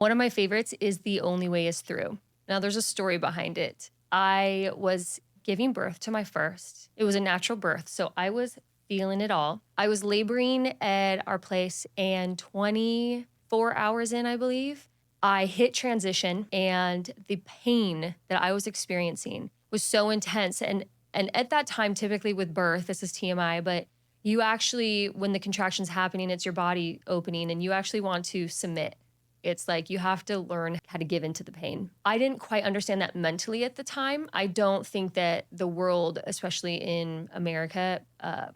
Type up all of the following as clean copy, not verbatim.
One of my favorites is The Only Way Is Through. Now, there's a story behind it. I was giving birth to my first. It was a natural birth, so I was feeling it all. I was laboring at our place, and 24 hours in, I believe, I hit transition, and the pain that I was experiencing was so intense. And at that time, typically with birth, this is TMI, but you actually, when the contraction's happening, it's your body opening, and you actually want to submit. It's like you have to learn how to give into the pain. I didn't quite understand that mentally at the time. I don't think that the world, especially in America,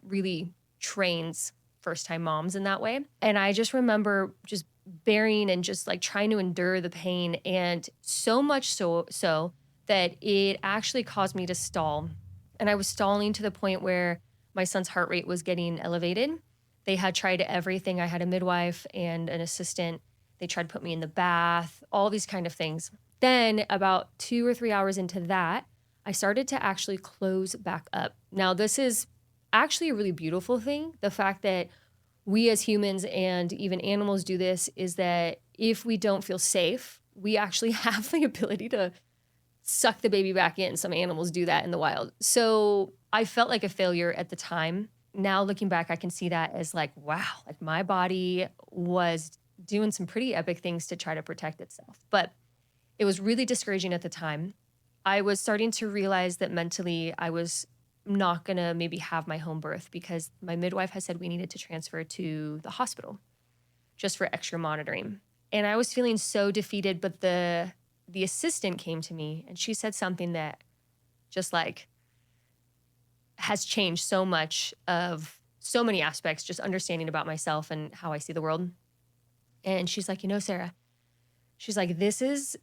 really trains first time moms in that way. And I just remember just bearing and just like trying to endure the pain. And so much so that it actually caused me to stall. And I was stalling to the point where my son's heart rate was getting elevated. They had tried everything. I had a midwife and an assistant. They tried to put me in the bath, all these kind of things. Then about 2 or 3 hours into that, I started to actually close back up. Now, this is actually a really beautiful thing. The fact that we as humans and even animals do this is that if we don't feel safe, we actually have the ability to suck the baby back in. Some animals do that in the wild. So I felt like a failure at the time. Now looking back, I can see that as like, wow, like my body was doing some pretty epic things to try to protect itself. But it was really discouraging at the time. I was starting to realize that mentally I was not going to maybe have my home birth because my midwife had said we needed to transfer to the hospital just for extra monitoring. And I was feeling so defeated, but the assistant came to me and she said something that just like has changed so much of so many aspects, just understanding about myself and how I see the world. And she's like, Sarah, she's like, this is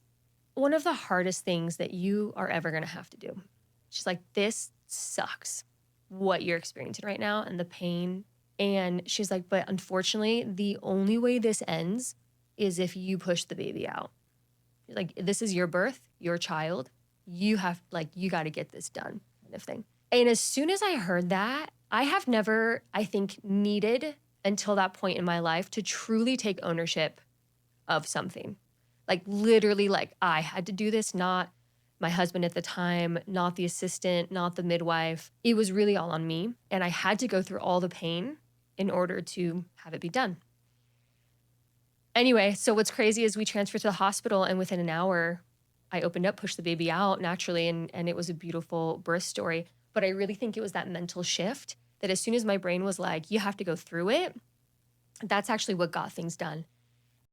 one of the hardest things that you are ever going to have to do. She's like, this sucks what you're experiencing right now and the pain. And she's like, but unfortunately, the only way this ends is if you push the baby out. She's like, this is your birth, your child. You have, like, you got to get this done, kind of thing. And as soon as I heard that, I have never, I think, needed until that point in my life to truly take ownership of something. Like literally, like I had to do this, not my husband at the time, not the assistant, not the midwife. It was really all on me. And I had to go through all the pain in order to have it be done. Anyway, so what's crazy is we transferred to the hospital and within an hour, I opened up, pushed the baby out naturally, and it was a beautiful birth story. But I really think it was that mental shift that as soon as my brain was like, you have to go through it, that's actually what got things done.